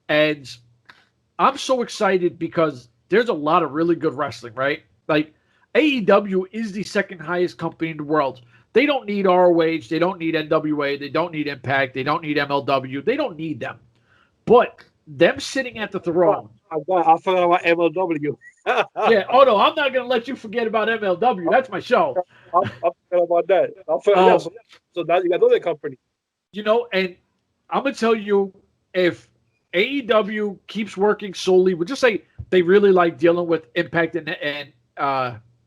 And I'm so excited because there's a lot of really good wrestling, right? Like AEW is the second highest company in the world. They don't need ROH, they don't need N.W.A., they don't need Impact, they don't need MLW, they don't need them. But them sitting at the throne. I forgot about MLW. Yeah. Oh no, I'm not gonna let you forget about MLW. That's my show. I forgot about that. So now you got another company. You know, and I'm gonna tell you, if AEW keeps working solely, we'll just say they really like dealing with Impact and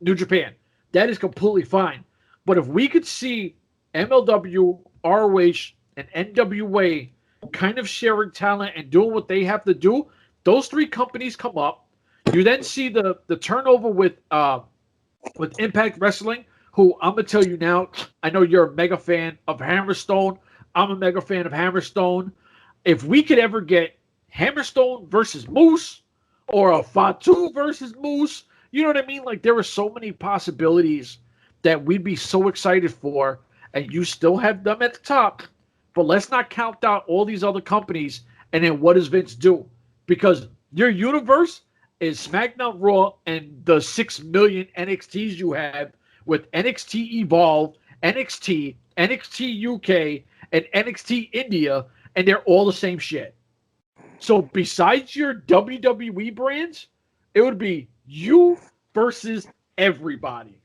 New Japan, that is completely fine. But if we could see MLW, ROH, and N.W.A. kind of sharing talent and doing what they have to do, those three companies come up. You then see the turnover with Impact Wrestling, who I'm gonna tell you now, I know you're a mega fan of Hammerstone. I'm a mega fan of Hammerstone. If we could ever get Hammerstone versus Moose, or a Fatu versus Moose, you know what I mean? Like, there are so many possibilities that we'd be so excited for, and you still have them at the top. But let's not count out all these other companies, and then what does Vince do? Because your universe is SmackDown, Raw, and the 6 million NXTs you have with NXT Evolve, NXT, NXT UK, and NXT India, and they're all the same shit. So besides your WWE brands, it would be you versus everybody.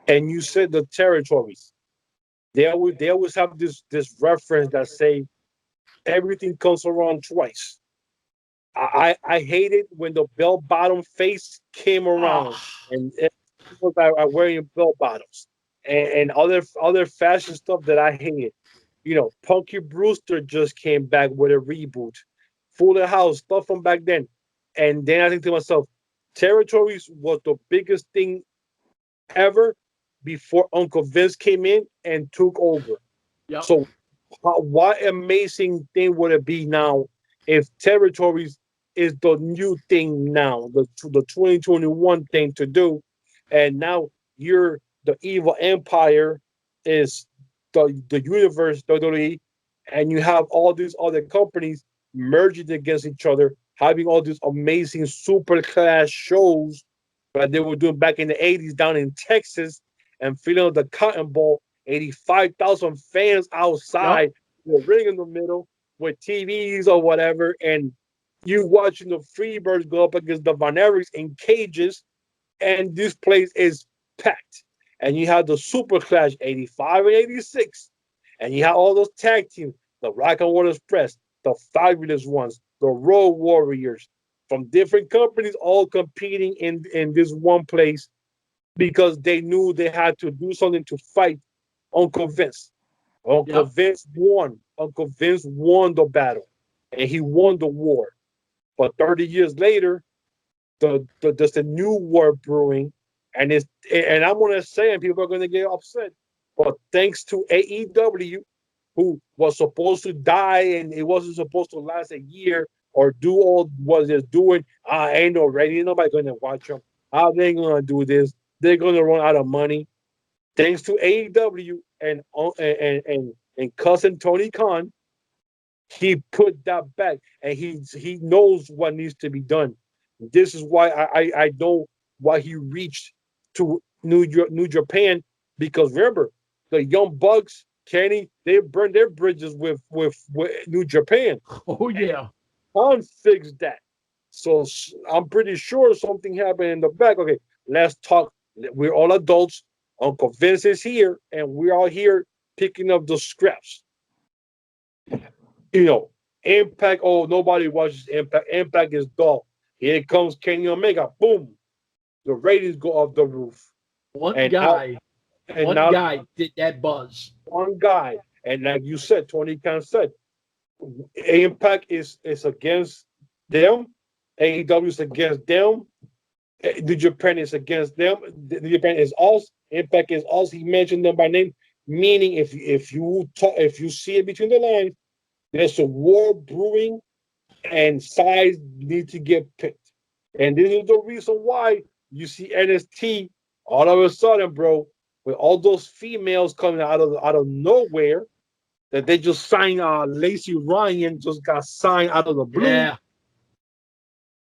And you said the territories. They always have this reference that say everything comes around twice. I hated when the bell bottom face came around, and people are wearing bell bottoms and other fashion stuff that I hated. Punky Brewster just came back with a reboot, Fuller House stuff from back then, and then I think to myself, Territories was the biggest thing ever before Uncle Vince came in and took over. Yep. So, what amazing thing would it be now if Territories is the new thing now, the 2021 thing to do, and now you're the evil empire is the universe WWE, and you have all these other companies merging against each other, having all these amazing super class shows that they were doing back in the 80s down in Texas and filling the Cotton Bowl, 85,000 fans outside, with a ring in the middle with TVs or whatever, and you watching the Freebirds go up against the Von Erichs in cages, and this place is packed. And you have the Super Clash 85 and 86, and you have all those tag teams, the Rock and Roll Express, the Fabulous Ones, the Road Warriors, from different companies, all competing in this one place because they knew they had to do something to fight Uncle Vince. Uncle Vince won. Uncle Vince won the battle, and he won the war. But 30 years later, there's a new war brewing, and I'm gonna say, and people are gonna get upset, but thanks to AEW, who was supposed to die and it wasn't supposed to last a year or do all what it's doing, ain't already nobody gonna watch them. How they gonna do this? They're gonna run out of money. Thanks to AEW and cousin Tony Khan, he put that back, and he knows what needs to be done. This is why I know why he reached to New Japan, because remember, the Young Bucks, Kenny, they burned their bridges with New Japan. Oh yeah, Khan fixed that. So I'm pretty sure something happened in the back. Okay, let's talk. We're all adults. Uncle Vince is here, and we're all here picking up the scraps. Impact. Oh, nobody watches Impact. Impact is dull. Here comes Kenny Omega. Boom. The ratings go off the roof. One guy did that buzz. One guy. And like you said, Tony Khan said, Impact is against them. AEW is against them. New Japan is against them. New Japan is us. Impact is us. He mentioned them by name, meaning if you see it between the lines, there's a war brewing, and sides need to get picked. And this is the reason why you see NXT all of a sudden, bro, with all those females coming out of nowhere, that they just signed. Lacey Ryan just got signed out of the blue. Yeah.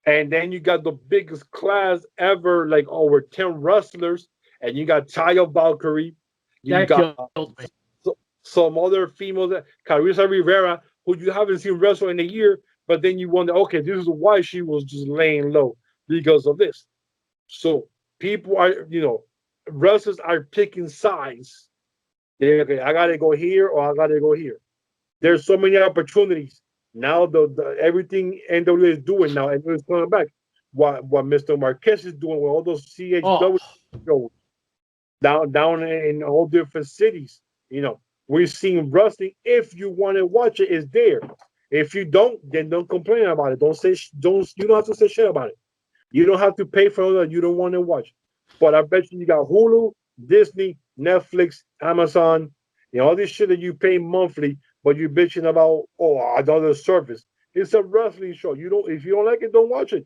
And then you got the biggest class ever, like over 10 wrestlers, and you got Taya Valkyrie. You got some other females, Carissa Rivera, who you haven't seen wrestle in a year, but then you wonder, okay, this is why she was just laying low, because of this. So people are, wrestlers are picking sides. Okay, I gotta go here or I gotta go here. There's so many opportunities. Now the everything N.W.A is doing now, and it's coming back. What Mr. Marquez is doing with all those CHW shows down in all different cities. We're seeing wrestling. If you want to watch it, it's there. If you don't, then don't complain about it. You don't have to say shit about it. You don't have to pay for that you don't want to watch. But I bet you got Hulu, Disney, Netflix, Amazon, all this shit that you pay monthly, but you're bitching about another service. It's a wrestling show. If you don't like it, don't watch it.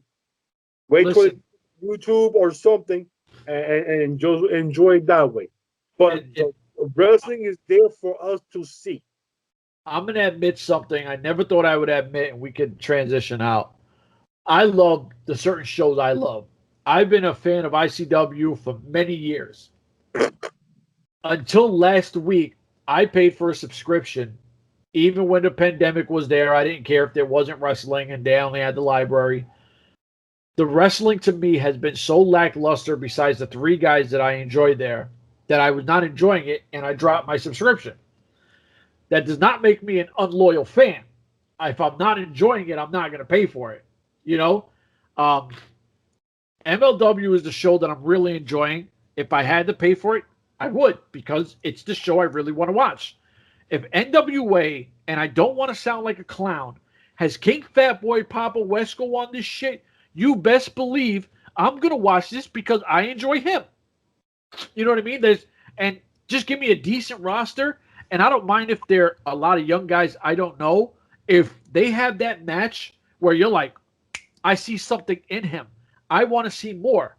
Wait till it's YouTube or something and just enjoy it that way. But wrestling is there for us to see. I'm going to admit something I never thought I would admit, and we could transition out. I love the certain shows I love. I've been a fan of ICW for many years. Until last week, I paid for a subscription. Even when the pandemic was there, I didn't care if there wasn't wrestling and they only had the library. The wrestling to me has been so lackluster besides the three guys that I enjoyed there that I was not enjoying it, and I dropped my subscription. That does not make me an unloyal fan. If I'm not enjoying it, I'm not going to pay for it. You know, um, MLW is the show that I'm really enjoying. If I had to pay for it, I would, because it's the show I really want to watch. If N.W.A, and I don't want to sound like a clown, has King Fatboy Papa Wesco on this shit, you best believe I'm gonna watch this because I enjoy him. You know what I mean? And just give me a decent roster, and I don't mind if they're a lot of young guys I don't know. If they have that match where you're like, I see something in him, I want to see more.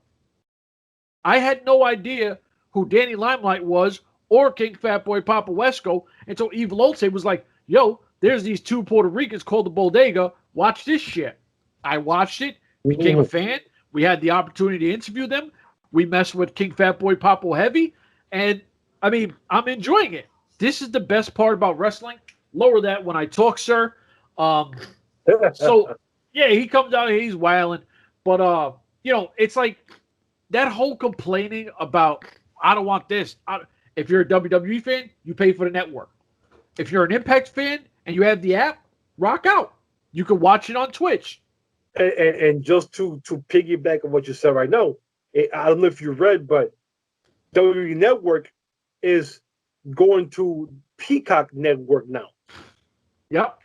I had no idea who Danny Limelight was or King Fatboy Papa Wesco until Evil Olte was like, yo, there's these two Puerto Ricans called the Bodega. Watch this shit. I watched it, became a fan. We had the opportunity to interview them. We messed with King Fatboy Papa Heavy. And, I mean, I'm enjoying it. This is the best part about wrestling. Lower that when I talk, sir. So, yeah, he comes out here, he's wilding. But, you know, it's like that whole complaining about, I don't want this. If you're a WWE fan, you pay for the network. If you're an Impact fan and you have the app, rock out. You can watch it on Twitch. And just to piggyback on what you said right now, I don't know if you read, but WWE Network is going to Peacock Network now. Yep.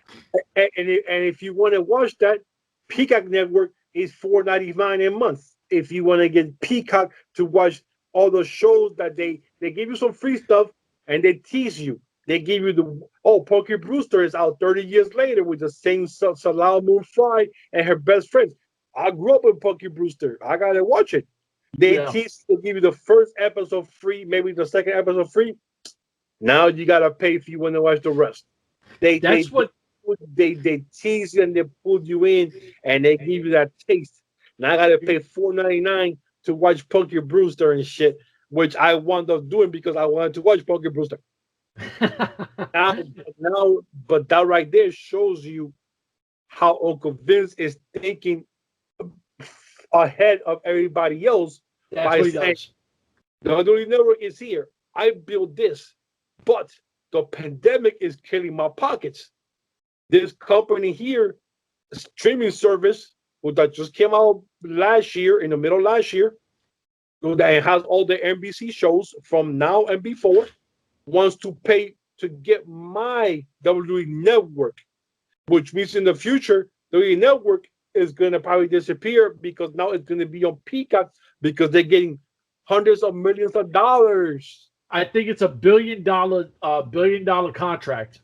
And if you want to watch that, Peacock Network is $4.99 a month. If you want to get Peacock to watch all the shows that they give you some free stuff and they tease you. They give you Punky Brewster is out 30 years later with the same Salal Moon Fry and her best friends. I grew up with Punky Brewster. I gotta watch it. They tease, they give you the first episode free, maybe the second episode free. Now you gotta pay if you want to watch the rest. They tease you and they pull you in and they give you that taste. Now I gotta pay $4.99 to watch Punky Brewster and shit, which I wound up doing because I wanted to watch Punky Brewster. But that right there shows you how Uncle Vince is thinking ahead of everybody else. That's by what he saying, does. The WWE Network is here. I built this, but the pandemic is killing my pockets. This company here, streaming service, that just came out last year, in the middle of last year, that has all the NBC shows from now and before, wants to pay to get my WWE Network, which means in the future, WWE Network is going to probably disappear because now it's going to be on Peacock because they're getting hundreds of millions of dollars. I think it's $1 billion contract.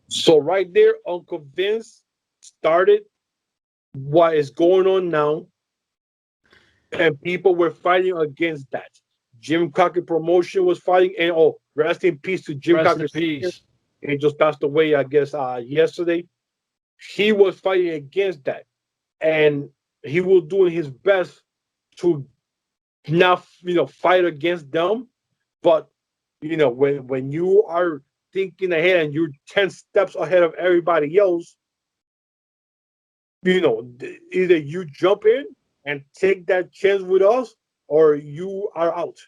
So right there, Uncle Vince started what is going on now, and people were fighting against that. Jim Crockett Promotion was fighting, and rest in peace to Jim Crockett. He just passed away, I guess, yesterday. He was fighting against that, and he was doing his best to not, fight against them. But when you are thinking ahead and you're 10 steps ahead of everybody else, either you jump in and take that chance with us, or you are out.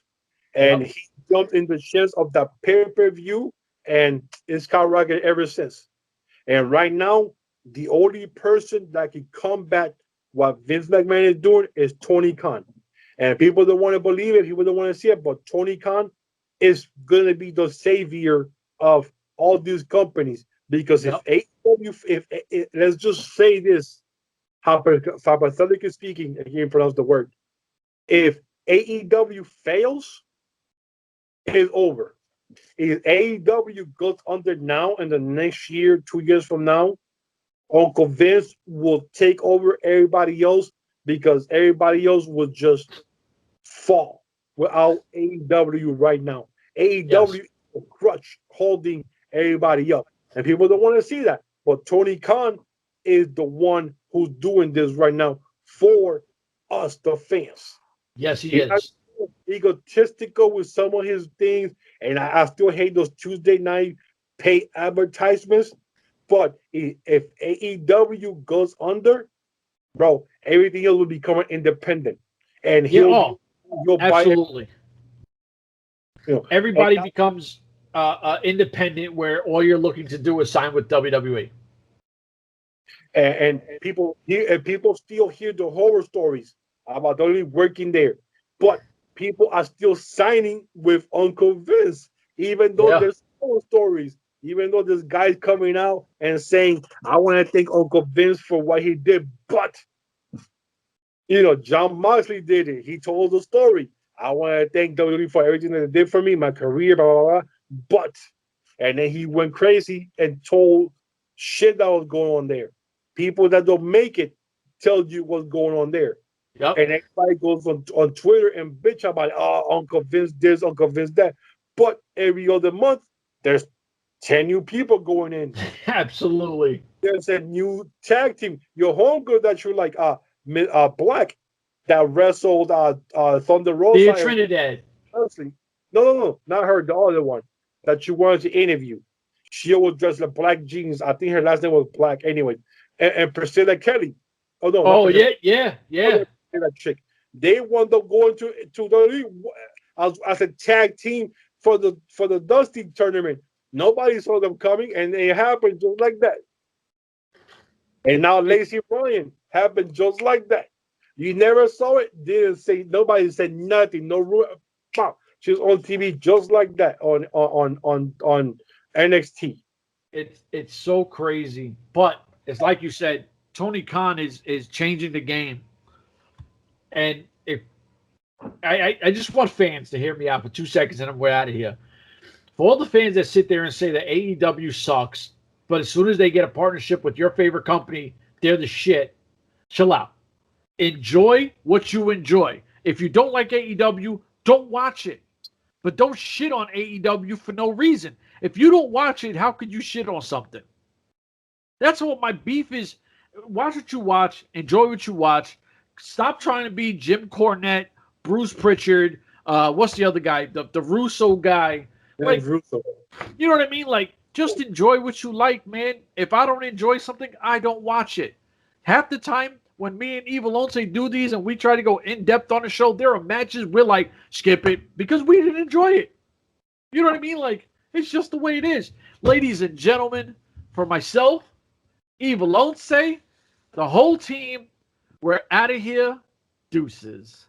And he jumped in the chance of the pay-per-view, and it's skyrocketed ever since. And right now, the only person that can combat what Vince McMahon is doing is Tony Khan. And people don't want to believe it, people don't want to see it, but Tony Khan is going to be the savior of all these companies. Because if let's just say this, hypothetically speaking, I can't pronounce the word. If AEW fails, it's over. If AEW goes under now in the next year, 2 years from now, Uncle Vince will take over everybody else because everybody else will just fall without AEW right now. AEW is a crutch holding everybody up. And people don't want to see that. But Tony Khan is the one who's doing this right now for us, the fans. Yes, he is. Egotistical with some of his things, and I still hate those Tuesday night pay advertisements. But if AEW goes under, bro, everything else will become independent, and he'll absolutely. Buy everybody becomes independent, where all you're looking to do is sign with WWE. and people still hear the horror stories about only working there, but people are still signing with Uncle Vince, even though there's horror stories, even though there's guys coming out and saying, "I want to thank Uncle Vince for what he did," but John Moxley did it. He told the story. I want to thank WWE for everything that they did for me, my career, blah, blah, blah. But, and then he went crazy and told shit that was going on there. People that don't make it tell you what's going on there. Yep. And everybody goes on Twitter and bitch about, Uncle Vince this, Uncle Vince that. But every other month, there's 10 new people going in. Absolutely. There's a new tag team. Your homegirl that you like, Black, that wrestled Thunder Rosa. The Trinidad. Honestly, no, not her. The other one that you wanted to interview. She was dressed in black jeans. I think her last name was Black. Anyway, and Priscilla Kelly. Oh no. Oh yeah. That chick. They wound up going to the as a tag team for the Dusty tournament. Nobody saw them coming, and it happened just like that. And now Lacey Ryan happened just like that. You never saw it. Didn't say, nobody said nothing. No, she was on TV just like that on NXT. It's so crazy, but it's like you said, Tony Khan is changing the game, and if I just want fans to hear me out for 2 seconds, and we're out of here. For all the fans that sit there and say that AEW sucks, but as soon as they get a partnership with your favorite company, they're the shit. Chill out. Enjoy what you enjoy. If you don't like AEW, don't watch it. But don't shit on AEW for no reason. If you don't watch it, how could you shit on something? That's what my beef is. Watch what you watch. Enjoy what you watch. Stop trying to be Jim Cornette, Bruce Pritchard. What's the other guy? The Russo guy. Like, Russo. You know what I mean? Like, just enjoy what you like, man. If I don't enjoy something, I don't watch it. Half the time, when me and Evil Once do these and we try to go in-depth on the show, there are matches we're like, skip it, because we didn't enjoy it. You know what I mean? Like, it's just the way it is. Ladies and gentlemen, for myself, Evil Once, the whole team, we're out of here. Deuces.